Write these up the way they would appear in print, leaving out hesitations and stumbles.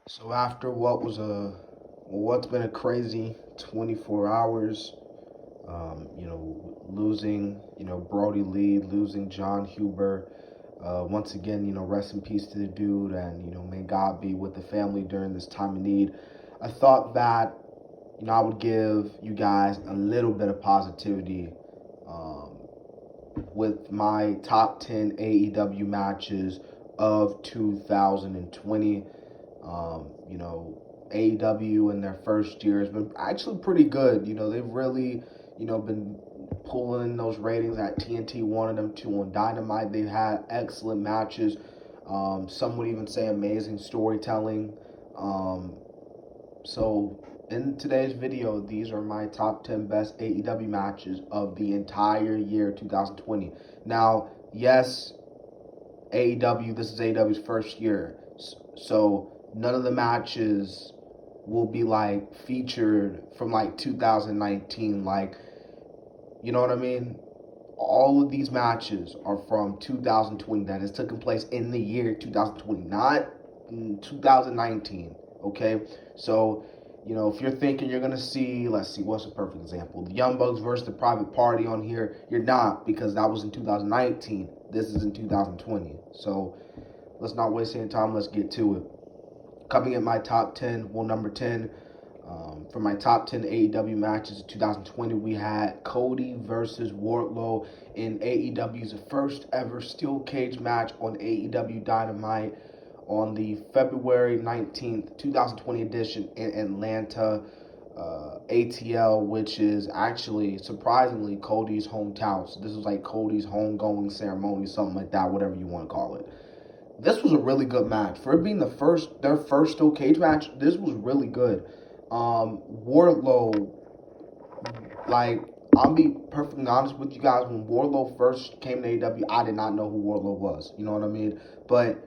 So after what's been a crazy 24 hours, losing, Brody Lee, losing John Huber, once again, rest in peace to the dude, and may God be with the family during this time of need. I thought that, I would give you guys a little bit of positivity, um, with my top 10 AEW matches of 2020. AEW in their first year has been actually pretty good. They've really, been pulling in those ratings that TNT wanted them to on Dynamite. They've had excellent matches. Some would even say amazing storytelling. Um, so in today's video, these are my top 10 best AEW matches of the entire year 2020. Now, yes, this is AEW's first year. So none of the matches will be like featured from like 2019. Like, you know what I mean? All of these matches are from 2020, that has taken place in the year 2020, not in 2019. Okay? So, if you're thinking you're going to see, let's see, what's a perfect example? The Young Bucks versus the Private Party on here, you're not, because that was in 2019. This is in 2020. So, let's not waste any time. Let's get to it. Coming at my top 10, number 10, for my top 10 AEW matches of 2020, we had Cody versus Wardlow in AEW's first ever steel cage match on AEW Dynamite on the February 19th, 2020 edition in Atlanta, ATL, which is actually, surprisingly, Cody's hometown. So this was like Cody's homegoing ceremony, something like that, whatever you want to call it. This was a really good match. For it being their first steel cage match, this was really good. Wardlow, like, I'll be perfectly honest with you guys, when Wardlow first came to AEW, I did not know who Wardlow was. You know what I mean? But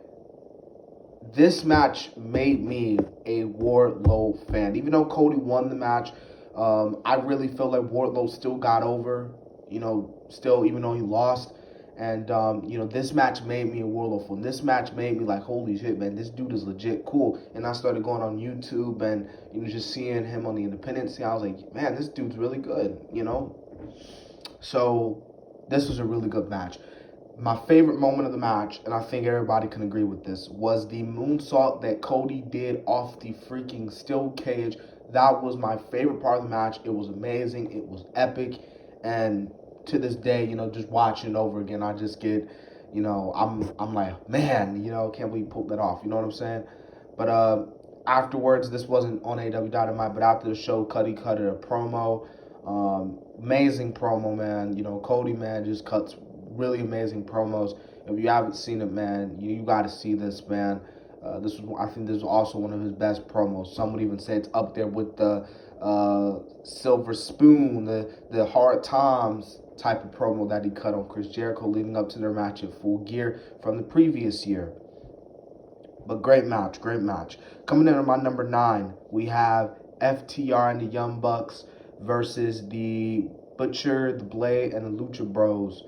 this match made me a Wardlow fan. Even though Cody won the match, I really feel like Wardlow still got over, still, even though he lost. And, this match made me a Wardlow fan. This match made me like, holy shit, man, this dude is legit cool. And I started going on YouTube and, just seeing him on the independent scene. I was like, man, this dude's really good. So this was a really good match. My favorite moment of the match, and I think everybody can agree with this, was the moonsault that Cody did off the freaking steel cage. That was my favorite part of the match. It was amazing. It was epic. And to this day, just watching it over again, I just get, I'm like, man, can't we pull that off? You know what I'm saying? But afterwards, this wasn't on AEW Dynamite, but after the show, Cody cut a promo. Amazing promo, man. Cody, man, just cuts really amazing promos. If you haven't seen it, man, you got to see this, man. I think this is also one of his best promos. Some would even say it's up there with the Silver Spoon, the Hard Times type of promo that he cut on Chris Jericho leading up to their match at Full Gear from the previous year. But great match. Coming in at my number 9, we have FTR and the Young Bucks versus the Butcher, the Blade, and the Lucha Bros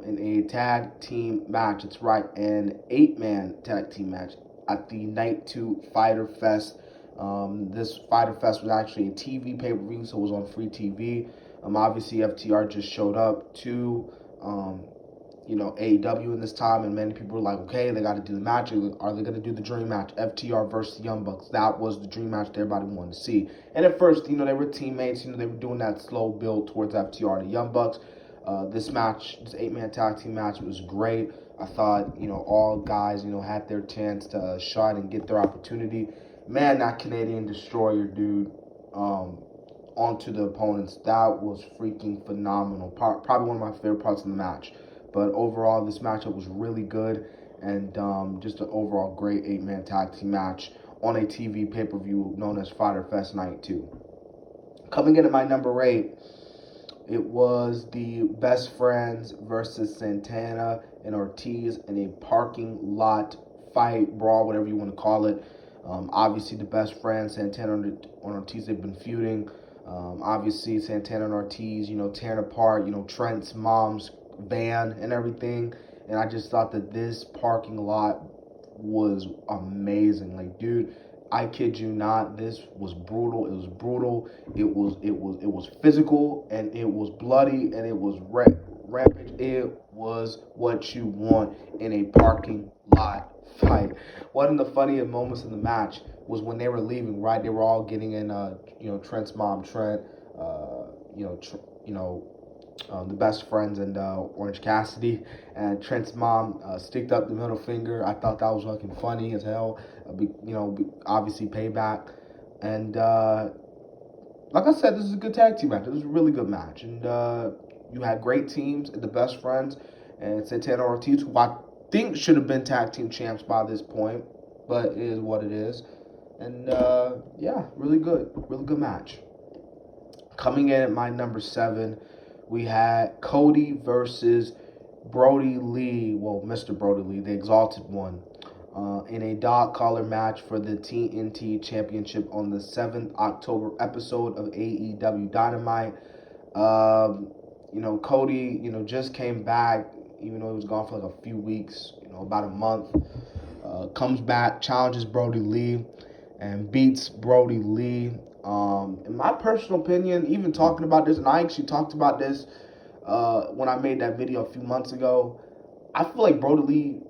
in a tag team match. It's right, an 8-man tag team match at the Night 2 Fighter Fest. This Fighter Fest was actually a TV pay-per-view, so it was on free TV. Obviously, FTR just showed up to, AEW in this time, and many people were like, okay, they got to do the match. Are they going to do the dream match, FTR versus the Young Bucks? That was the dream match that everybody wanted to see. And at first, they were teammates. They were doing that slow build towards FTR and the Young Bucks. This 8-man tag team match was great. I thought, all guys, had their chance to shine and get their opportunity. Man, that Canadian Destroyer, dude, onto the opponents, that was freaking phenomenal. Probably one of my favorite parts of the match. But overall, this matchup was really good, and just an overall great 8-man tag team match on a TV pay-per-view known as Fighter Fest Night 2. Coming in at my number 8, it was the Best Friends versus Santana and Ortiz in a parking lot fight, brawl, whatever you want to call it. Obviously, the Best Friends, Santana and Ortiz, they've been feuding. Obviously, Santana and Ortiz, tearing apart, Trent's mom's van and everything. And I just thought that this parking lot was amazing. Like, dude, I kid you not, this was brutal. It was brutal. It was physical, and it was bloody, and it was rampage. It was what you want in a parking lot fight. One of the funniest moments in the match was when they were leaving. Right, they were all getting in. Trent's mom, Trent. You know, tr- you know, the best friends, and Orange Cassidy, and Trent's mom sticked up the middle finger. I thought that was fucking funny as hell. Obviously payback, and like I said, this is a good tag team match. This is a really good match, and you had great teams and the best friends, and Santana Ortiz, who I think should have been tag team champs by this point, but it is what it is, and yeah, really good match. Coming in at my number 7, we had Cody versus Brody Lee. Well, Mr. Brody Lee, the Exalted One, in a dog collar match for the TNT Championship on the 7th October episode of AEW Dynamite. Cody, just came back, even though he was gone for like a few weeks, about a month. Comes back, challenges Brody Lee, and beats Brody Lee. In my personal opinion, even talking about this, and I actually talked about this when I made that video a few months ago, I feel like Brody Lee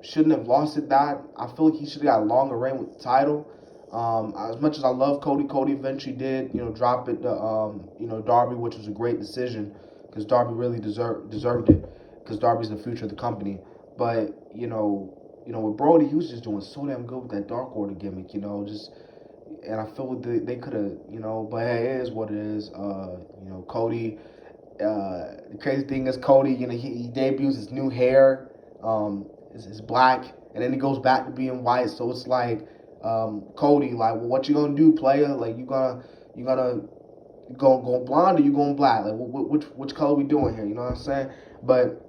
shouldn't have lost it that. I feel like he should have got a longer reign with the title. As much as I love Cody, Cody eventually did, drop it to, Darby, which was a great decision because Darby really deserved it because Darby's the future of the company. But, with Brody, he was just doing so damn good with that Dark Order gimmick, and I feel like they could have, but hey, it is what it is. Cody, the crazy thing is Cody, he debuts his new hair, is black, and then he goes back to being white. So it's like, Cody, like, well, what you gonna do, player? Like, you gonna go blonde or you going black? Like, which color we doing here? You know what I'm saying? But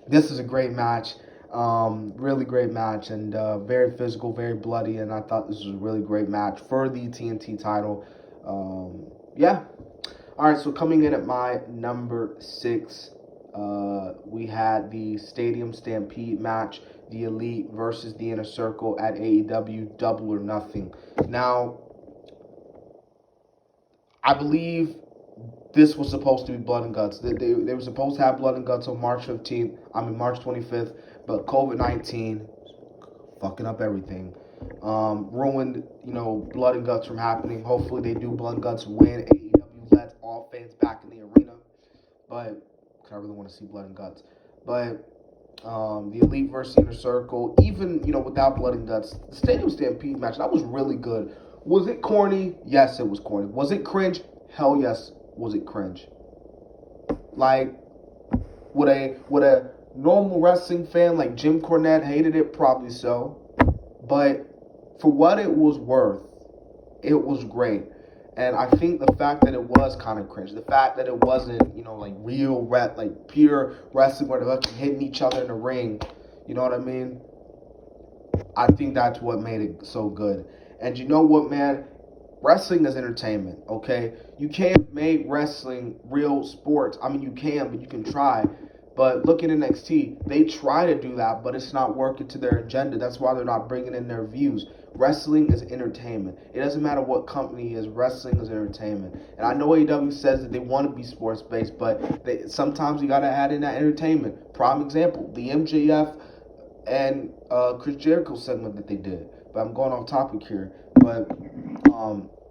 this is a great match. Really great match, and very physical, very bloody, and I thought this was a really great match for the TNT title. Yeah. All right, so coming in at my number 6, we had the Stadium Stampede match, the Elite versus the Inner Circle at AEW Double or Nothing. Now, I believe this was supposed to be Blood and Guts. They were supposed to have Blood and Guts on March 25th, but COVID-19 fucking up everything. Ruined, Blood and Guts from happening. Hopefully they do Blood and Guts win. AEW lets all fans back in the arena. But, because I really want to see Blood and Guts. But, the Elite versus Inner Circle, even, without Blood and Guts, the Stadium Stampede match, that was really good. Was it corny? Yes, it was corny. Was it cringe? Hell yes, was it cringe. Like, would a normal wrestling fan like Jim Cornette hated it? Probably so. But for what it was worth, it was great. And I think the fact that it was kind of cringe, the fact that it wasn't, like real like pure wrestling where they're hitting each other in the ring, you know what I mean? I think that's what made it so good. And you know what, man? Wrestling is entertainment, okay? You can't make wrestling real sports. I mean, you can, but you can try. But look at NXT. They try to do that, but it's not working to their agenda. That's why they're not bringing in their views. Wrestling is entertainment. It doesn't matter what company it is. Wrestling is entertainment. And I know AEW says that they want to be sports-based, but sometimes you got to add in that entertainment. Prime example, the MJF and Chris Jericho segment that they did. But I'm going off topic here. But,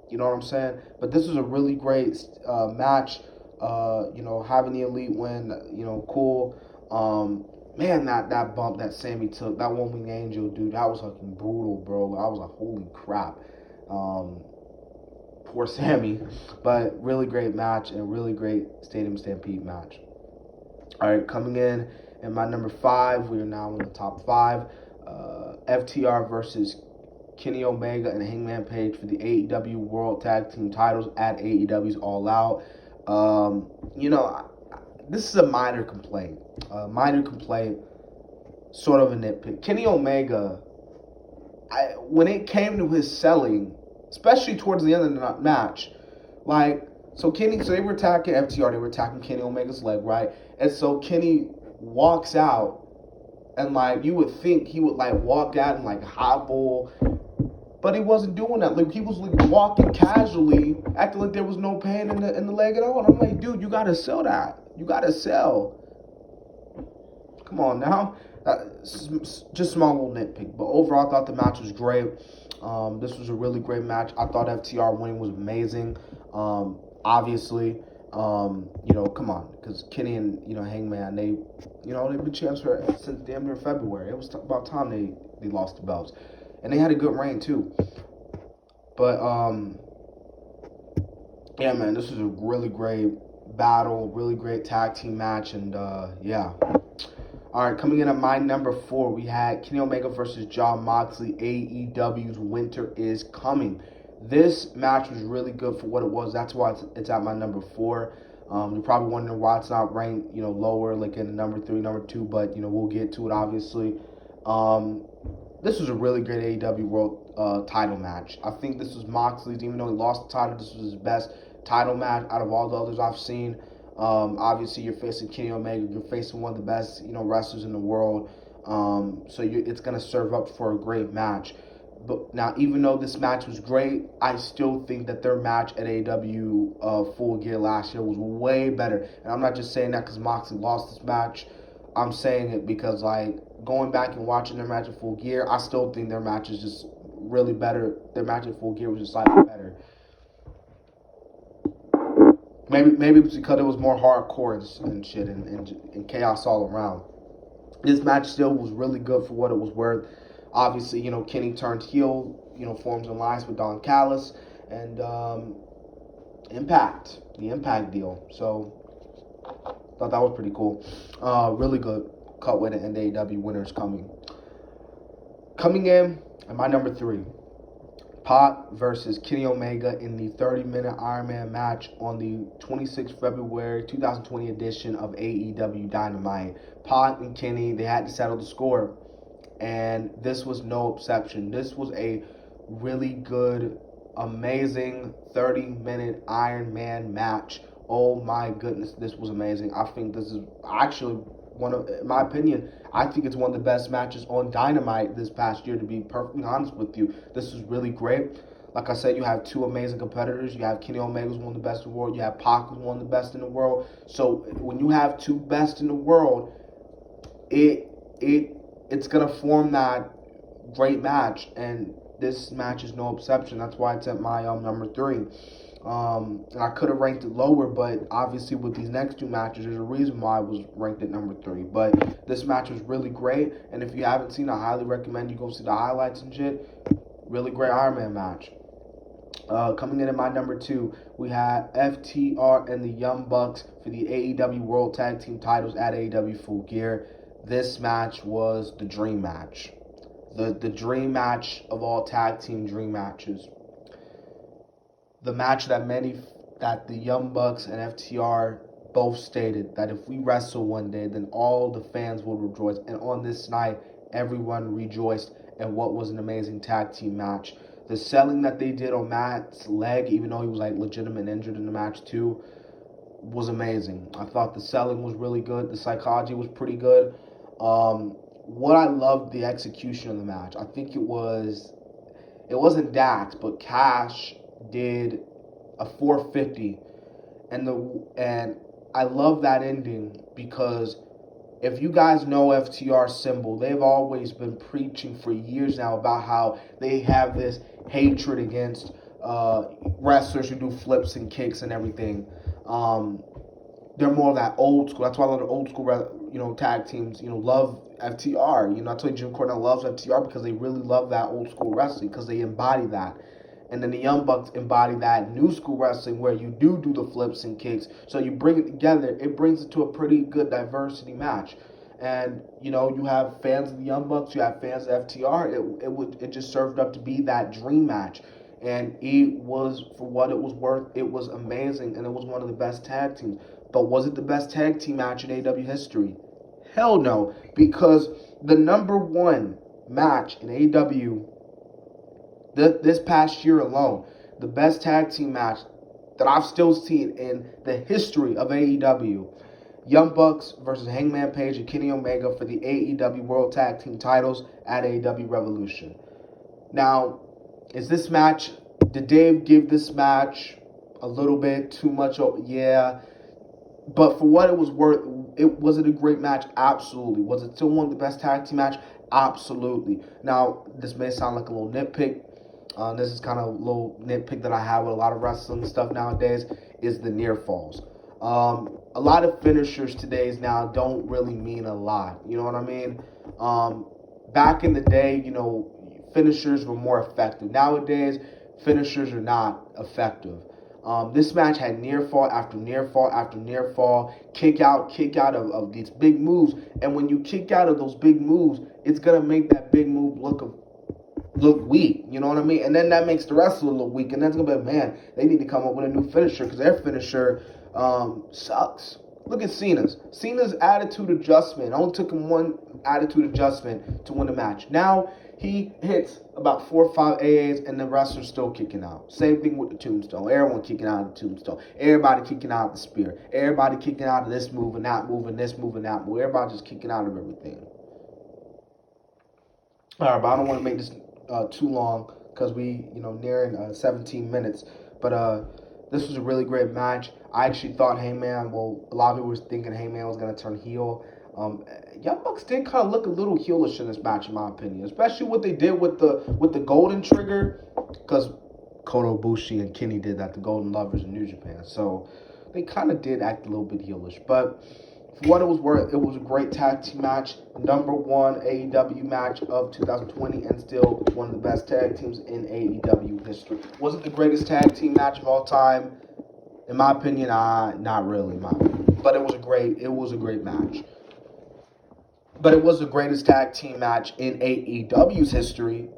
you know what I'm saying? But this was a really great match. Having the Elite win, cool. Man, that bump that Sammy took, that One Wing Angel, dude, that was fucking brutal, bro. I was like, holy crap. Poor Sammy. But really great match and really great Stadium Stampede match. All right, coming in at my number 5, we are now in the top 5. FTR versus Kenny Omega and Hangman Page for the AEW World Tag Team titles at AEW's All Out. This is a minor complaint. Sort of a nitpick. Kenny Omega, when it came to his selling, especially towards the end of the match, so they were attacking FTR, they were attacking Kenny Omega's leg, right? And so Kenny walks out, and you would think he would walk out and hobble But he wasn't doing that. Like, he was like walking casually, acting like there was no pain in the leg at all. And I'm like, dude, you gotta sell that. You gotta sell. Come on now. Just small little nitpick. But overall, I thought the match was great. This was a really great match. I thought FTR winning was amazing. Obviously, come on, because Kenny and Hangman, they've been champs since damn near February. It was about time they lost the belts, and they had a good reign too. But yeah, man, this was a really great battle, really great tag team match, and yeah. All right, coming in at my number 4, we had Kenny Omega versus Jon Moxley. AEW's Winter is Coming. This match was really good for what it was. That's why it's at my number 4. You're probably wondering why it's not ranked, lower, like in number 3, number 2. But we'll get to it obviously. This was a really great AEW World title match. I think this was Moxley's. Even though he lost the title, this was his best title match out of all the others I've seen. Obviously, you're facing Kenny Omega. You're facing one of the best, wrestlers in the world. So it's going to serve up for a great match. But now, even though this match was great, I still think that their match at AEW Full Gear last year was way better. And I'm not just saying that because Moxley lost this match. I'm saying it because, going back and watching their match at Full Gear, I still think their match is just really better. Their match at Full Gear was just slightly better. Maybe it's because it was more hardcore and shit and chaos all around. This match still was really good for what it was worth. Obviously, Kenny turned heel, forms an alliance with Don Callis and Impact, the Impact deal. So, thought that was pretty cool. Really good cut way to end AEW Winter is Coming. Coming in at my number 3. Pac versus Kenny Omega in the 30-minute Iron Man match on the 26th February 2020 edition of AEW Dynamite. Pac and Kenny, they had to settle the score, and this was no exception. This was a really good, amazing 30-minute Iron Man match. Oh my goodness, this was amazing. I think this is actually in my opinion, I think it's one of the best matches on Dynamite this past year, to be perfectly honest with you. This was really great. Like I said, you have two amazing competitors. You have Kenny Omega, who's one of the best in the world. You have Pac, who's one of the best in the world. So when you have two best in the world, it's going to form that great match. And this match is no exception. That's why it's at my number 3. And I could have ranked it lower, but obviously with these next two matches, there's a reason why I was ranked at number 3. But this match was really great, and if you haven't seen it, I highly recommend you go see the highlights and shit. Really great Iron Man match. Coming in at my number 2, we had FTR and the Young Bucks for the AEW World Tag Team titles at AEW Full Gear. This match was the dream match. The dream match of all tag team dream matches. The match that the Young Bucks and FTR both stated that if we wrestle one day, then all the fans will rejoice. And on this night, everyone rejoiced, and what was an amazing tag team match. The selling that they did on Matt's leg, even though he was legitimate injured in the match too, was amazing. I thought the selling was really good. The psychology was pretty good. What I loved, the execution of the match. I think it wasn't Dax, but Cash did a 450, and I love that ending because if you guys know FTR symbol, they've always been preaching for years now about how they have this hatred against wrestlers who do flips and kicks and everything. They're more of that old school. That's why a lot of old school, tag teams, love FTR. I told you Jim Cornette loves FTR because they really love that old school wrestling because they embody that. And then the Young Bucks embody that new school wrestling where you do the flips and kicks. So you bring it together. It brings it to a pretty good diversity match. And, you have fans of the Young Bucks. You have fans of FTR. It just served up to be that dream match. And it was, for what it was worth, it was amazing. And it was one of the best tag teams. But was it the best tag team match in AEW history? Hell no. Because the number 1 match in AEW this past year alone, the best tag team match that I've still seen in the history of AEW, Young Bucks versus Hangman Page and Kenny Omega for the AEW World Tag Team titles at AEW Revolution. Now, Is this match, did Dave give this match a little bit too much? Yeah. But for what it was worth, was it a great match? Absolutely. Was it still one of the best tag team match? Absolutely. Now, this may sound like a little nitpick. This is kind of a little nitpick that I have with a lot of wrestling stuff nowadays, is the near falls. A lot of finishers today's now don't really mean a lot. You know what I mean? Back in the day, finishers were more effective. Nowadays, finishers are not effective. This match had near fall after near fall after near fall, kick out of these big moves. And when you kick out of those big moves, it's going to make that big move look weak. You know what I mean? And then that makes the wrestler look weak. And that's going to be, man, they need to come up with a new finisher because their finisher sucks. Look at Cena's. Cena's attitude adjustment. It only took him one attitude adjustment to win the match. Now he hits about 4 or 5 AAs and the wrestler's still kicking out. Same thing with the tombstone. Everyone kicking out of the tombstone. Everybody kicking out of the spear. Everybody kicking out of this move and that move and this move and that move. Everybody just kicking out of everything. All right, but I don't want to make this too long because we, nearing 17 minutes. But this was a really great match. I actually thought Heyman, a lot of people were thinking Heyman was going to turn heel. Young Bucks did kind of look a little heelish in this match, in my opinion, especially what they did with the Golden Trigger, because Kota Ibushi and Kenny did that, the Golden Lovers in New Japan. So they kind of did act a little bit heelish, but for what it was worth, it was a great tag team match, number 1 AEW match of 2020, and still one of the best tag teams in AEW history. Was it the greatest tag team match of all time? In my opinion, not really, in my opinion. But it was a great match. But it was the greatest tag team match in AEW's history.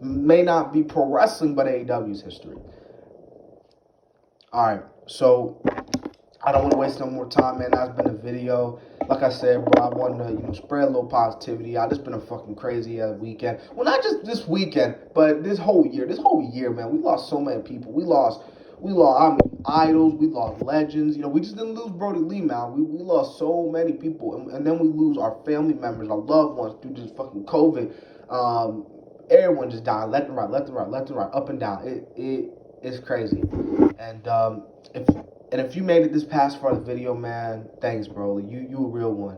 May not be pro wrestling, but AEW's history. All right, so I don't want to waste no more time, man. That's been a video. Like I said, bro, I wanted to, spread a little positivity. I just been a fucking crazy weekend. Well, not just this weekend, but this whole year. This whole year, man, we lost so many people. We lost idols. We lost legends. We just didn't lose Brody Lee, man. We lost so many people, and then we lose our family members, our loved ones through this fucking COVID. Everyone just died left and right, up and down. It's crazy. And if you made it this past far in the video, man, thanks, bro. You a real one.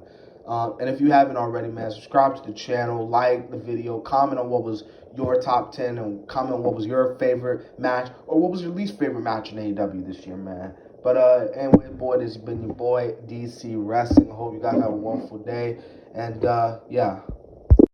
And if you haven't already, man, subscribe to the channel, like the video, comment on what was your top 10, and comment on what was your favorite match, or what was your least favorite match in AEW this year, man. But anyway, boy, this has been your boy, DC Wrestling. I hope you guys have a wonderful day. And, yeah.